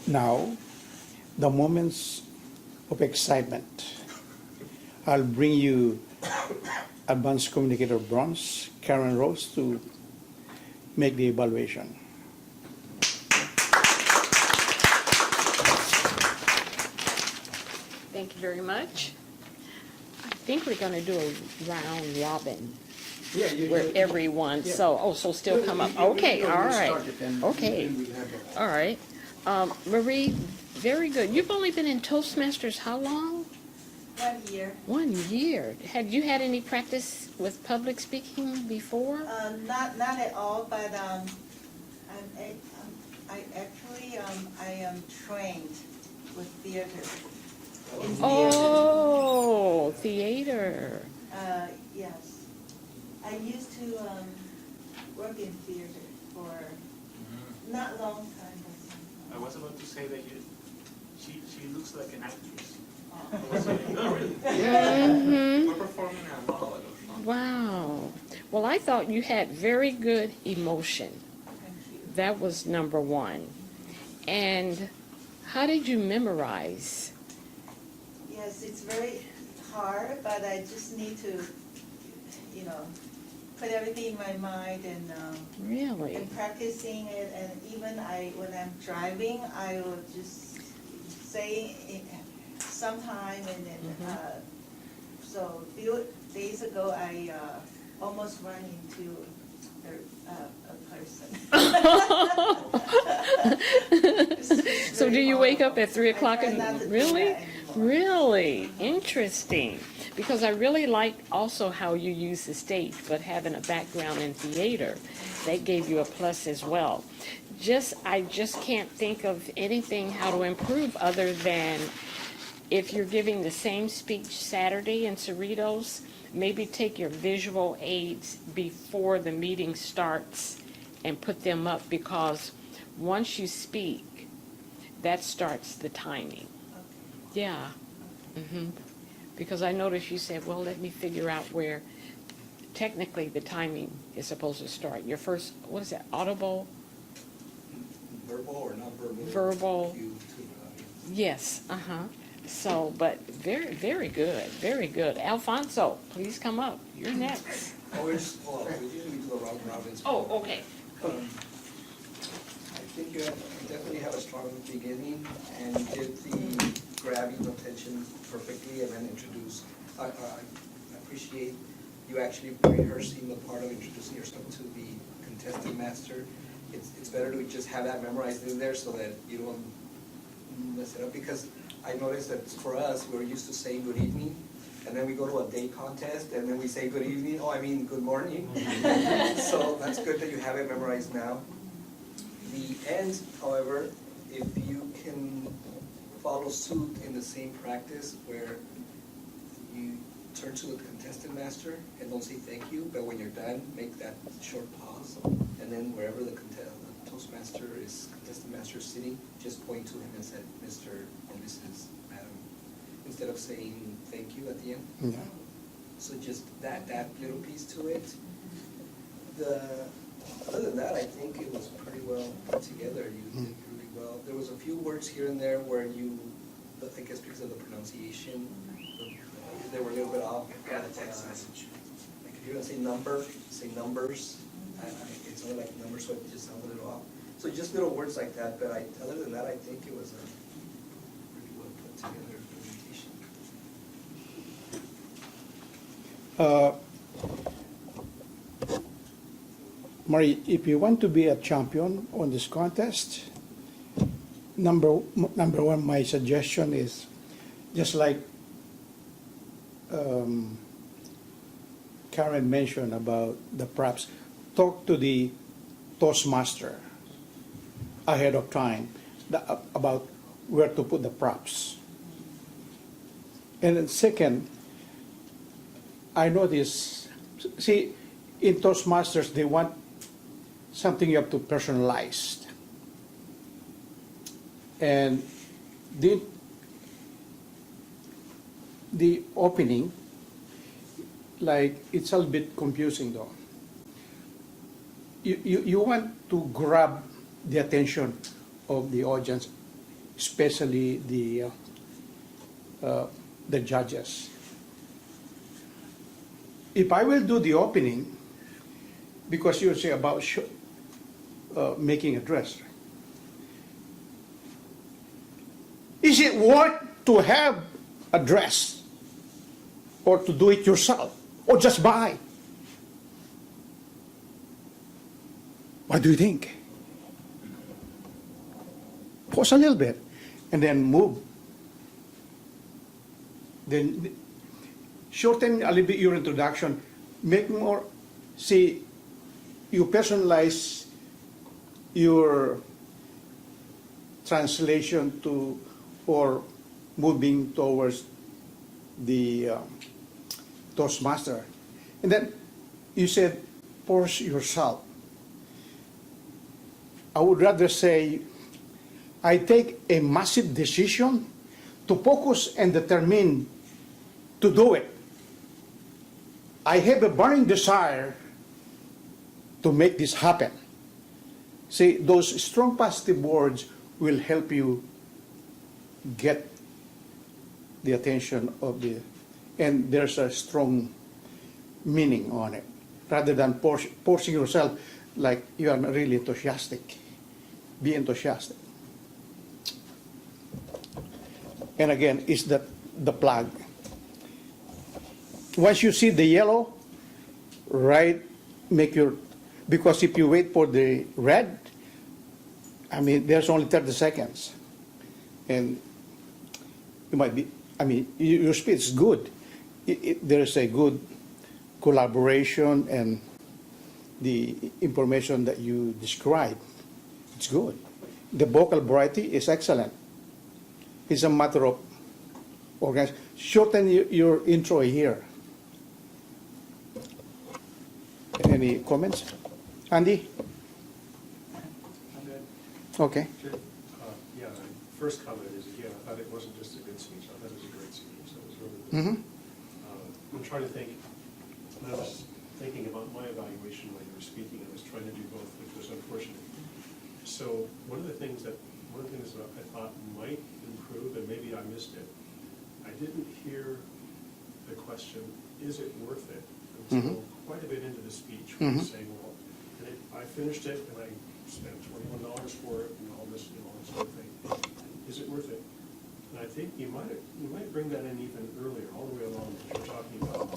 Now, the moments of excitement. I'll bring you Advanced Communicator Bronze, Karen Rose, to make the evaluation. Thank you very much. I think we're going to do a round robin Yeah, where everyone, so still come up. Okay, all right. Okay, all right. Marie, very good. You've only been in Toastmasters how long? 1 year. 1 year. Had you had any practice with public speaking before? Not at all, but I am trained with theater. In theater. Oh, theater. Yes. I used to work in theater for not a long time, but some I time. was about to say that she looks like an actress. Oh. I was like, no, really? Mhm. We're performing a monologue. Wow. Well, I thought you had very good emotion. Thank you. That was number one. And how did you memorize? Yes, it's very hard, but I just need to, put everything in my mind and Really? practicing it. And even when I'm driving, I will just say it sometime, and then so a few days ago I almost ran into a person. So do you wake up at 3 I o'clock? try not to do Really? that anymore. Really? Interesting. Because I really like also how you use the stage, but having a background in theater, that gave you a plus as well. I just can't think of anything how to improve other than if you're giving the same speech Saturday in Cerritos, maybe take your visual aids before the meeting starts and put them up, because once you speak, that starts the timing. Yeah. Because I noticed you said, well, let me figure out where technically the timing is supposed to start. Your first, what is that, audible? Verbal or nonverbal? Verbal. Cue to the audience. Yes, So, but very, very good, very good. Alfonso, please come up. You're next. We usually do the round robins. Oh, okay. I think you definitely have a strong beginning and did the grabbing attention perfectly and then introduce. I appreciate you actually rehearsing the part of introducing yourself to the contestant master. It's better to just have that memorized in there so that you don't mess it up, because I noticed that for us, we're used to saying good evening, and then we go to a date contest, and then we say good evening, good morning. So that's good that you have it memorized now. The end, however, if you can follow suit in the same practice where you turn to the contestant master and don't say thank you, but when you're done, make that short pause, and then wherever the Toastmaster contestant master is sitting, just point to him and say, Mr. or Mrs. Madam, instead of saying thank you at the end. Yeah. So just that little piece to it. Other than that, I think it was pretty well put together. You did really well. There was a few words here and there where I guess because of the pronunciation, they were a little bit off. Got a text message. Like if you're gonna say number, say numbers. It's only like numbers, so it just sounds a little off. So just little words like that, but other than that, I think it was a really well put together presentation. Marie, if you want to be a champion on this contest, number one, my suggestion is just like Karen mentioned about the props, talk to the Toastmaster ahead of time about where to put the props. And then second, I notice, see, in Toastmasters, they want something you have to personalize. And the opening, like, it's a little bit confusing though. You want to grab the attention of the audience especially the judges. If I will do the opening, because you say about making a dress, is it worth to have a dress or to do it yourself or just buy? What do you think? Pause a little bit and then move. Then shorten a little bit your introduction. Make more, see, you personalize your translation to or moving towards the Toastmaster. And then you said, force yourself. I would rather say, I take a massive decision to focus and determine to do it. I have a burning desire to make this happen. See, those strong positive words will help you get the attention of the, and there's a strong meaning on it, rather than forcing yourself like you are not really enthusiastic. Be enthusiastic. And again, is that the plug. Once you see the yellow, right, make your, because if you wait for the red, I mean, there's only 30 seconds. And you might be, I mean, your speed is good. There's a good collaboration and the information that you describe, it's good. The vocal variety is excellent. It's a matter of organization. Shorten your intro here. Any comments? Andy? I'm good. Okay. Yeah, my first comment is, again, I thought it wasn't just a good speech, I thought it was a great speech, so it was really good. Mm-hmm. I'm trying to think, when I was thinking about my evaluation when you were speaking, I was trying to do both, which was unfortunate. So one of the things that I thought might improve, and maybe I missed it, I didn't hear the question, is it worth it? Until quite a bit into the speech, where you're saying, well, I finished it and I spent $21 for it and all this, sort of thing. Is it worth it? And I think you might bring that in even earlier, all the way along, as you're talking about.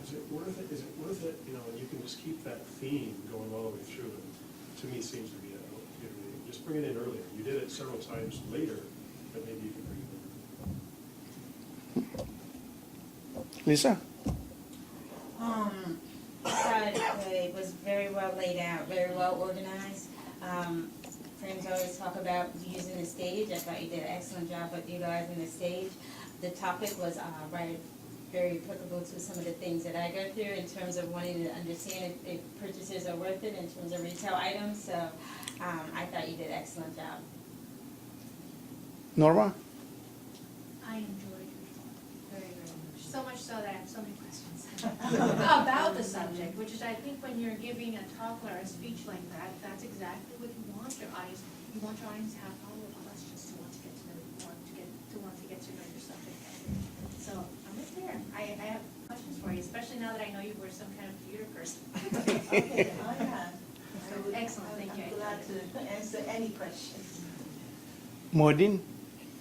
Was it worth it? Is it worth it? And you can just keep that theme going all the way through. And to me, seems to be just bring it in earlier. You did it several times later, but maybe you can bring it in. Lisa? Thought it was very well laid out, very well organized. Friends always talk about using the stage. I thought you did an excellent job of utilizing the stage. The topic was very applicable to some of the things that I go through in terms of wanting to understand if purchases are worth it in terms of retail items. So I thought you did an excellent job. Norma? I enjoyed your talk very, very much. So much so that I have so many questions about the subject, which is, I think, when you're giving a talk or a speech like that, that's exactly what you want your audience. You want your audience to have follow-up questions, to want to get to know you more, to get to know your subject better. So I'm with there. I have questions for you, especially now that I know you were some kind of computer person. Okay, oh, yeah. So Excellent, thank you. I'm glad to answer any questions. Modin?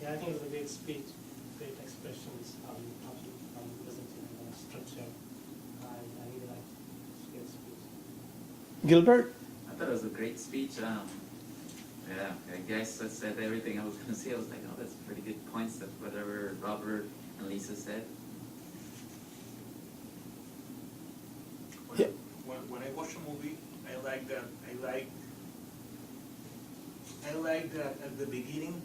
Yeah, I think it was a great speech, great expressions, listening to the structure. I really liked the speech. Gilbert? I thought it was a great speech. Yeah, I guess that said everything I was going to say. I was like, oh, that's pretty good points that whatever Robert and Lisa said. Yeah. When I watch a movie, I like that at the beginning,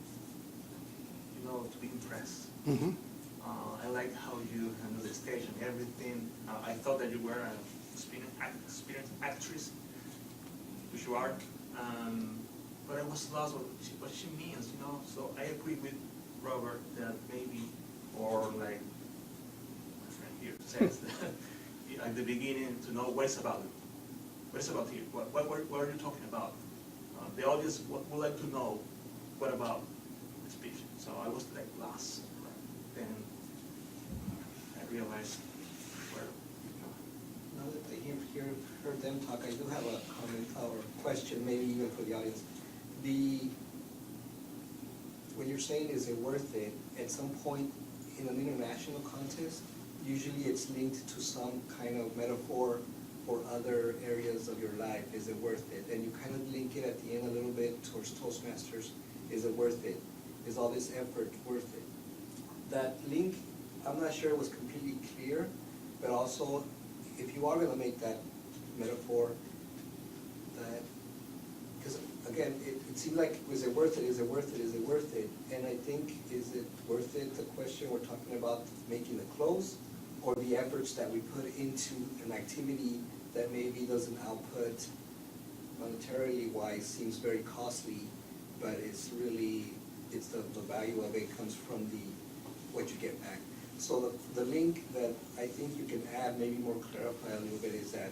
to be impressed. Mm-hmm. I like how you handle the stage and everything. I thought that you were an experienced actress, which you are. But I was lost what she means, So I agree with Robert that maybe, or like my friend here says, at the beginning to know what it's about. What it's about here. What are you talking about? the audience would like to know, what about the speech? So I was like lost. Then I realized where, Now that I heard them talk, I do have a comment or question, maybe even for the audience. What you're saying, is it worth it? At some point in an international contest, usually it's linked to some kind of metaphor for other areas of your life. Is it worth it? And you kind of link it at the end a little bit towards Toastmasters. Is it worth it? Is all this effort worth it? That link, I'm not sure it was completely clear, but also, if you are gonna make that metaphor, that, because again, it seemed like, is it worth it, is it worth it, is it worth it? And I think, is it worth it, the question we're talking about making the close, or the efforts that we put into an activity that maybe doesn't output monetarily wise, seems very costly, but it's really, it's the value of it comes from what you get back. So the link that I think you can add, maybe more clarify a little bit, is that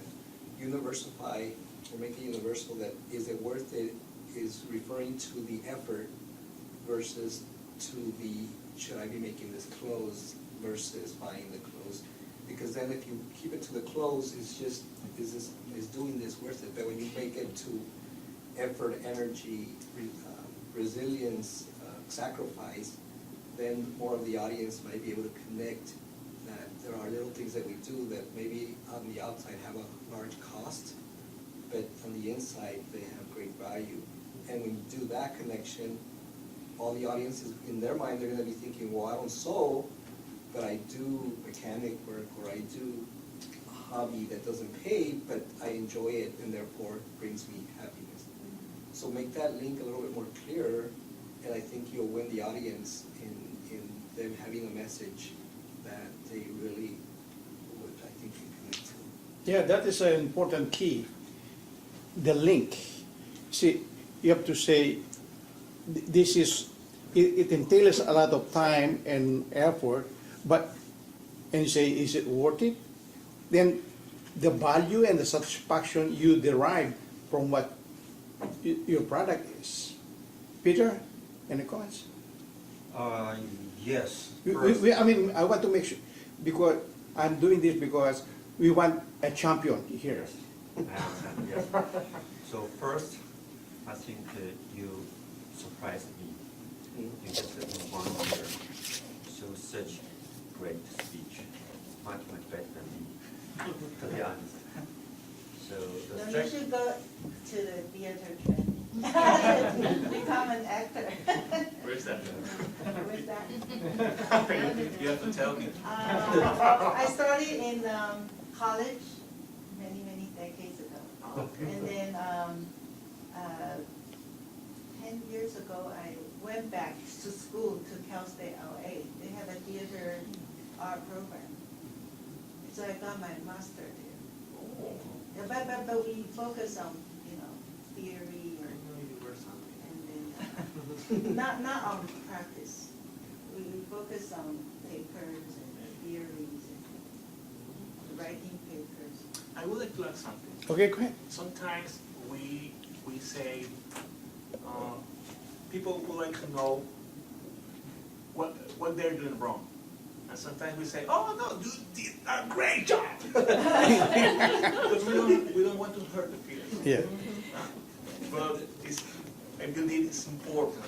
universify, or make it universal, that is it worth it, is referring to the effort versus to the, should I be making this close versus buying the clothes? Because then if you keep it to the close, it's just, is doing this worth it? But when you make it to effort, energy, resilience, sacrifice, then more of the audience might be able to connect that there are little things that we do that maybe on the outside have a large cost, but on the inside, they have great value. And when you do that connection, all the audiences, in their mind, they're gonna be thinking, well, I don't sew, but I do mechanic work, or I do a hobby that doesn't pay, but I enjoy it, and therefore brings me happiness. So make that link a little bit more clear, and I think you'll win the audience in them having a message that they really would, I think, connect to. Yeah, that is an important key. The link. See, you have to say, this is, it entails a lot of time and effort, but, and you say, is it worth it? Then the value and the satisfaction you derive from what your product is. Peter, any comments? Yes. I mean, I want to make sure, because I'm doing this because we want a champion here. Yes. So first, I think you surprised me. You just in 1 year, so such great speech, much better than me, to be honest. So the No, you second, should go to the theater training. Become an actor. where's that? Where's that? You have to tell me. I started in college many decades ago. And then 10 years ago, I went back to school to Cal State LA. They have a theater art program. So I got my master there. Yeah, but we focus on, theory I know you were something. and then, not on practice. We focus on papers and theories and writing papers. I would like to add something. Okay, go ahead. Sometimes we say, people would like to know what they're doing wrong. And sometimes we say, oh, no, you did a great job. Because we don't want to hurt the feelings. Yeah. But I believe it's important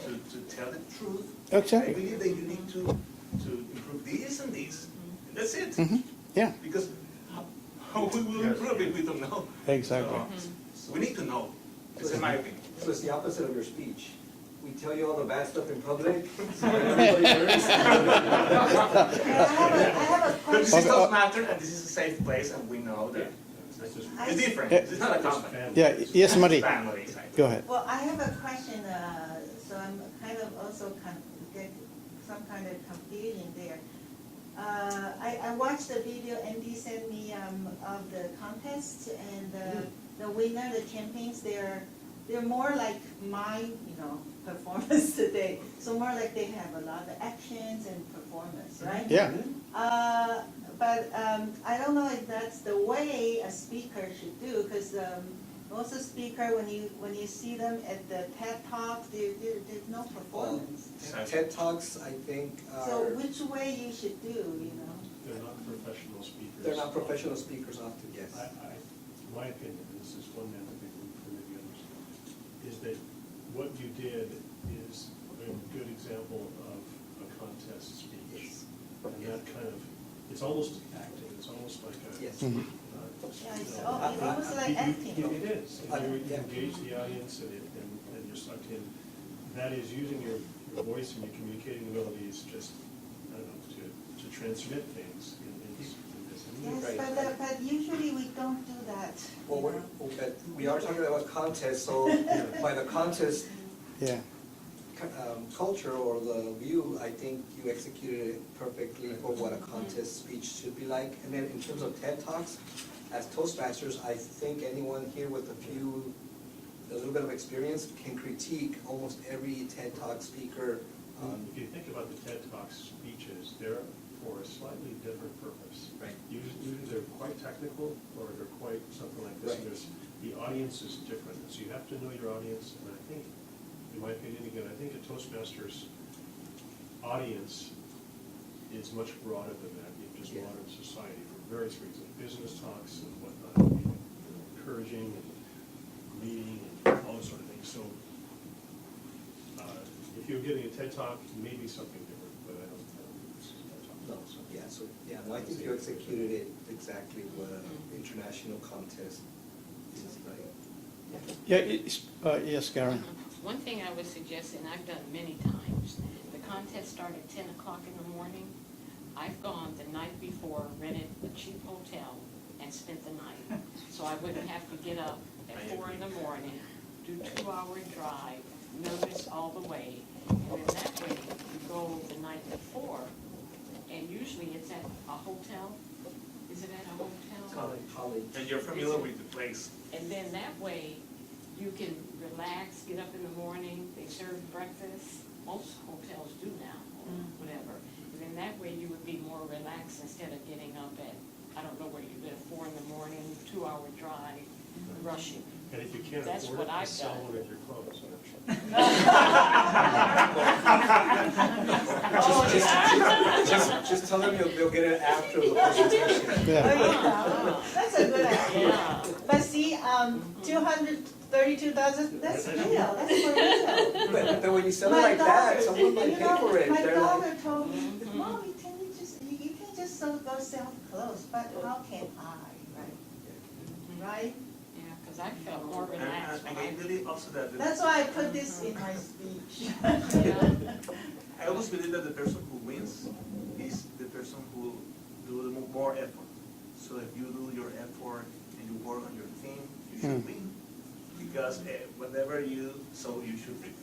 to tell the truth. Exactly. I believe that you need to improve this and this. And that's it. Yeah, Because how we will improve if we don't know? exactly. So we need to know. That's in my opinion. So it's the opposite of your speech. We tell you all the bad stuff in public, so everybody learns. I have a But this question. is Toastmasters, and this is a safe place, and we know that it's different. It's not a company. Yeah, yes, Marie, It's family. go ahead. Well, I have a question, so I'm kind of also get some kind of confusion there. I watched the video Andy sent me of the contest, and the winner, the champions, they're more like my performance today. So more like they have a lot of actions and performance, right? Yeah, But I don't know if that's the way a speaker should do, because Most of the speaker, when you see them at the TED Talk, there's no performance. TED Talks, I think, So are, which way you should do, you know? They're not professional speakers. they're not professional speakers often, yes. My opinion, and this is one that I think we maybe understand, is that what you did is a good example of a contest speech. Yes. And that kind of, it's almost acting, it's almost like a. Yes. Mhm. Yeah, it's almost like acting. It is, and you Yeah. engage the audience and you're sucked in. That is using your voice and your communicating abilities just, I don't know, to transmit things in this. Yes, Right. but usually we don't do that. Well, you know? but we are talking about contest, so by the contest Yeah. culture or the view, I think you executed it perfectly for what a contest speech should be like. And then in terms of TED Talks, as Toastmasters, I think anyone here with a little bit of experience can critique almost every TED Talk speaker. If you think about the TED Talk speeches, they're for a slightly different purpose. Right. Usually they're quite technical, or they're quite something like this, and Right. the audience is different, so you have to know your audience, and I think, in my opinion, again, I think a Toastmasters audience is much broader than that, in just Yeah. modern society, for various reasons, business talks and whatnot, encouraging and leading and all this sort of thing, so if you're giving a TED Talk, maybe something different, but I don't think this is a TED Talk. No, no, I think you executed it exactly what an international contest is like. Yeah, yes, Karen. One thing I would suggest, and I've done many times, the contest started at 10 o'clock in the morning. I've gone the night before, rented a cheap hotel, and spent the night. So I wouldn't have to get up at 4 in the morning, do 2-hour drive, notice all the way. And then that way, you go the night before, and usually it's at a hotel. Is it at a hotel? College. And you're familiar with the place. And then that way, you can relax, get up in the morning, they serve breakfast, most hotels do now, or whatever. And then that way, you would be more relaxed instead of getting up at, I don't know where you live, 4 in the morning, 2-hour drive, rushing. And if you can't That's afford what it, I've sell done. one of your clothes. Just tell them they'll get it after the presentation. Yeah. Oh, yeah, that's a good idea. Yeah. But see, 232,000, that's real, that's for real. But when you sell it My like that, daughter- someone might you pay know, for it. My They're like, daughter told me, Mommy, can you can just go sell clothes, but how can I, right? Right? Yeah, because I felt more And relaxed when I I. believe also that, That's why I put this in my speech. I always believe that the person who wins is the person who do the more effort. So if you do your effort and you work on your team, you should win. Because whatever you sow, you should reap.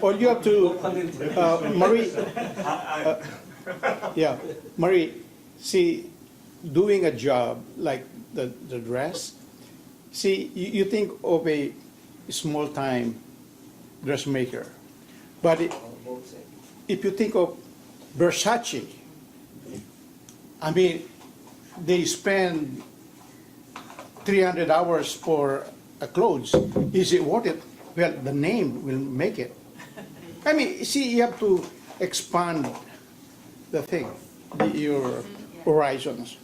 All you have to, Marie, I- yeah, Marie, see, doing a job like the dress, see, you think of a small-time dressmaker, but if you think of Versace, I mean, they spend 300 hours for a clothes. Is it worth it? Well, the name will make it. I mean, see, you have to expand the thing, your horizons.